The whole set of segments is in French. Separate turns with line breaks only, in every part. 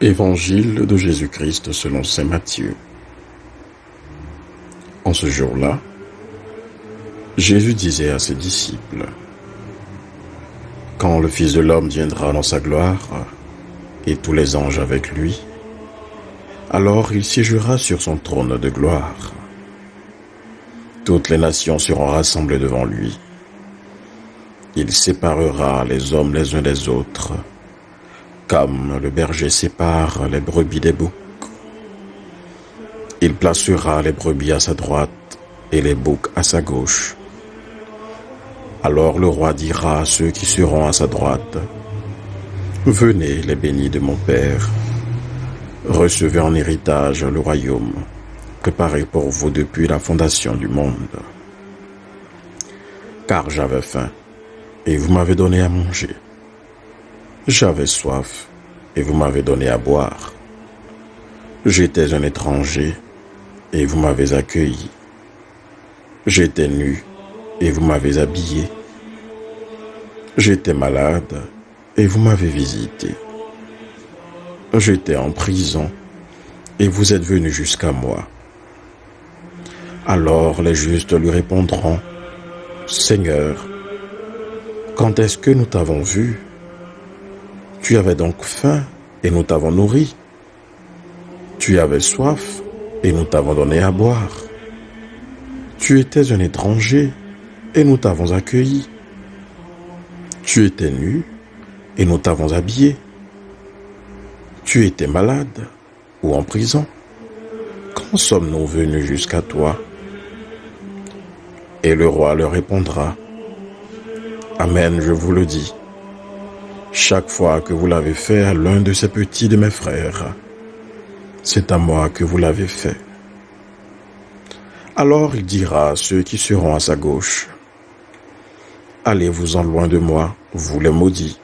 Évangile de Jésus-Christ selon saint Matthieu. En ce jour-là, Jésus disait à ses disciples: quand le Fils de l'homme viendra dans sa gloire, et tous les anges avec lui, alors il siégera sur son trône de gloire. Toutes les nations seront rassemblées devant lui. Il séparera les hommes les uns des autres, comme le berger sépare les brebis des boucs. Il placera les brebis à sa droite et les boucs à sa gauche. Alors le roi dira à ceux qui seront à sa droite: venez, les bénis de mon Père, recevez en héritage le royaume, préparé pour vous depuis la fondation du monde. Car j'avais faim, et vous m'avez donné à manger. J'avais soif, et vous m'avez donné à boire. J'étais un étranger, et vous m'avez accueilli. J'étais nu, et vous m'avez habillé. J'étais malade, et vous m'avez visité. J'étais en prison, et vous êtes venus jusqu'à moi. Alors les justes lui répondront: Seigneur, quand est-ce que nous t'avons vu? Tu avais donc faim, et nous t'avons nourri. Tu avais soif, et nous t'avons donné à boire. Tu étais un étranger, et nous t'avons accueilli. Tu étais nu, et nous t'avons habillé. Tu étais malade, ou en prison. Quand sommes-nous venus jusqu'à toi? Et le roi leur répondra: Amen, je vous le dis. Chaque fois que vous l'avez fait à l'un de ces petits de mes frères, c'est à moi que vous l'avez fait. Alors il dira à ceux qui seront à sa gauche: allez-vous-en loin de moi, vous les maudits,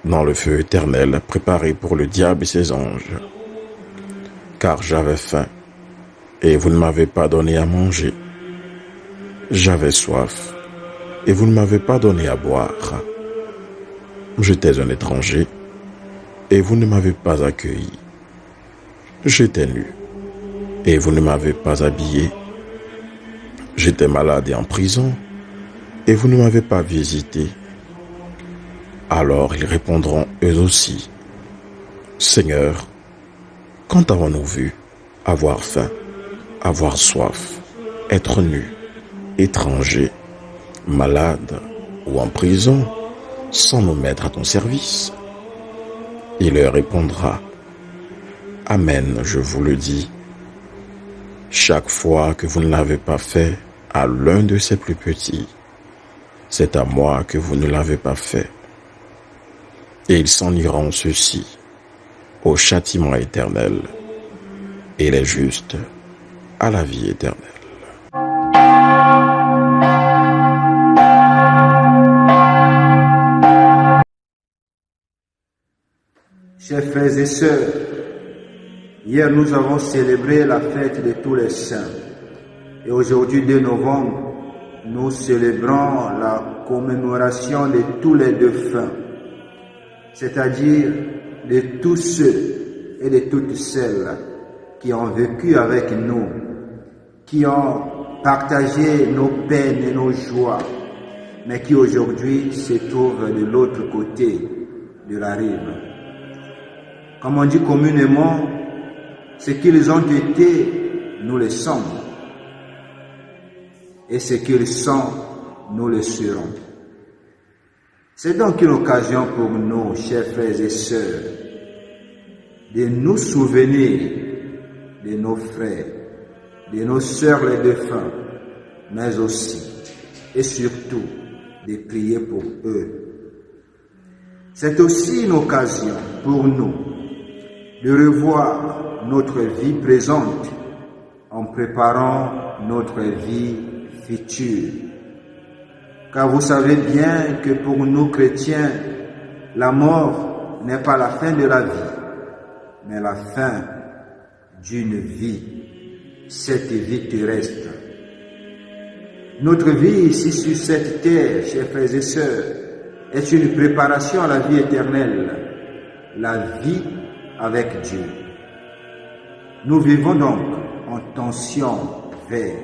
dans le feu éternel préparé pour le diable et ses anges. Car j'avais faim, et vous ne m'avez pas donné à manger. J'avais soif, et vous ne m'avez pas donné à boire. J'étais un étranger, et vous ne m'avez pas accueilli. J'étais nu, et vous ne m'avez pas habillé. J'étais malade et en prison, et vous ne m'avez pas visité. Alors ils répondront eux aussi: Seigneur, quand avons-nous vu avoir faim, avoir soif, être nu, étranger, malade ou en prison, sans nous mettre à ton service? Il leur répondra: Amen, je vous le dis. Chaque fois que vous ne l'avez pas fait à l'un de ces plus petits, c'est à moi que vous ne l'avez pas fait. Et ils s'en iront ceux-ci au châtiment éternel, et les justes à la vie éternelle.
Chers frères et sœurs, hier nous avons célébré la fête de tous les saints. Et aujourd'hui, 2 novembre, nous célébrons la commémoration de tous les défunts, c'est-à-dire de tous ceux et de toutes celles qui ont vécu avec nous, qui ont partagé nos peines et nos joies, mais qui aujourd'hui se trouvent de l'autre côté de la rive. Comme on dit communément, ce qu'ils ont été, nous le sommes. Et ce qu'ils sont, nous le serons. C'est donc une occasion pour nous, chers frères et sœurs, de nous souvenir de nos frères, de nos sœurs les défunts, mais aussi et surtout de prier pour eux. C'est aussi une occasion pour nous de revoir notre vie présente en préparant notre vie future. Car vous savez bien que pour nous chrétiens, la mort n'est pas la fin de la vie, mais la fin d'une vie, cette vie terrestre. Notre vie ici sur cette terre, chers frères et sœurs, est une préparation à la vie éternelle, la vie avec Dieu. Nous vivons donc en tension vers.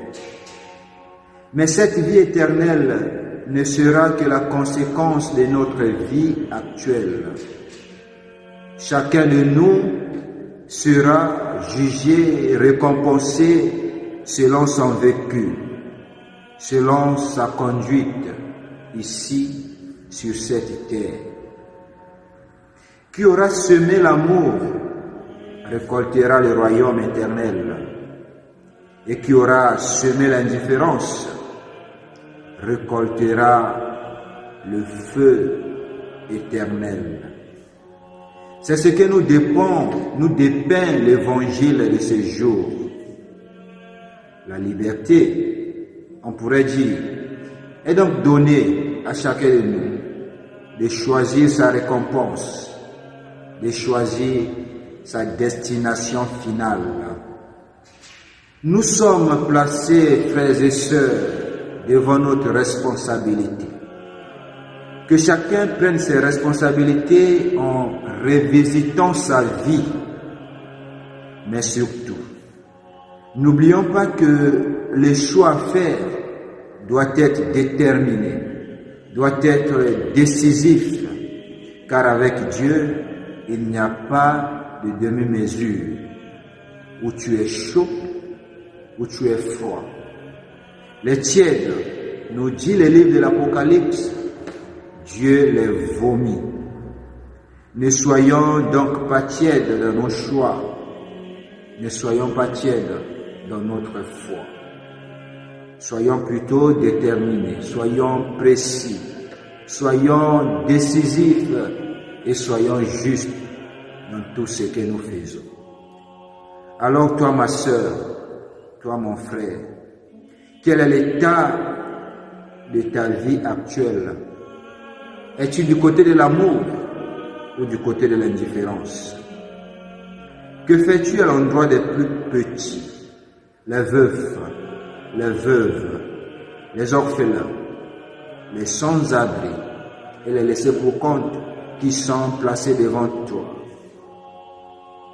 Mais cette vie éternelle ne sera que la conséquence de notre vie actuelle. Chacun de nous sera jugé et récompensé selon son vécu, selon sa conduite ici sur cette terre. Qui aura semé l'amour récoltera le royaume éternel, et qui aura semé l'indifférence récoltera le feu éternel. C'est ce que nous dépeint l'évangile de ce jour. La liberté, on pourrait dire, est donc donnée à chacun de nous de choisir sa récompense, de choisir sa destination finale. Nous sommes placés, frères et sœurs, devant notre responsabilité. Que chacun prenne ses responsabilités en revisitant sa vie. Mais surtout, n'oublions pas que le choix à faire doit être déterminé, doit être décisif, car avec Dieu, il n'y a pas de demi-mesure, où tu es chaud, où tu es froid. Les tièdes, nous dit le livre de l'Apocalypse, Dieu les vomit. Ne soyons donc pas tièdes dans nos choix, ne soyons pas tièdes dans notre foi. Soyons plutôt déterminés, soyons précis, soyons décisifs et soyons justes dans tout ce que nous faisons. Alors toi, ma sœur, toi, mon frère, quel est l'état de ta vie actuelle? Es-tu du côté de l'amour ou du côté de l'indifférence? Que fais-tu à l'endroit des plus petits, les veufs, les veuves, les orphelins, les sans-abri et les laissés pour compte qui sont placés devant toi?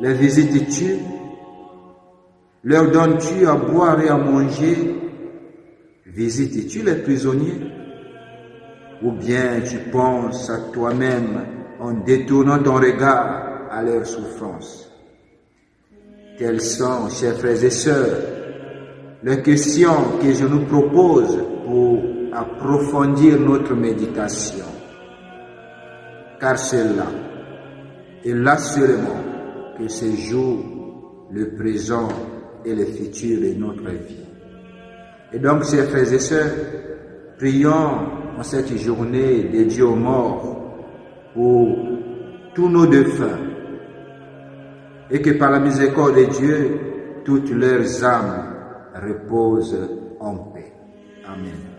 Les visites-tu? Leur donnes-tu à boire et à manger? Visites-tu les prisonniers? Ou bien tu penses à toi-même en détournant ton regard à leur souffrance? Telles sont, chers frères et sœurs, les questions que je nous propose pour approfondir notre méditation. Car c'est là, et là seulement, que se joue le présent et le futur de notre vie. Et donc, chers frères et sœurs, prions en cette journée dédiée aux morts pour tous nos défunts, et que par la miséricorde de Dieu, toutes leurs âmes reposent en paix. Amen.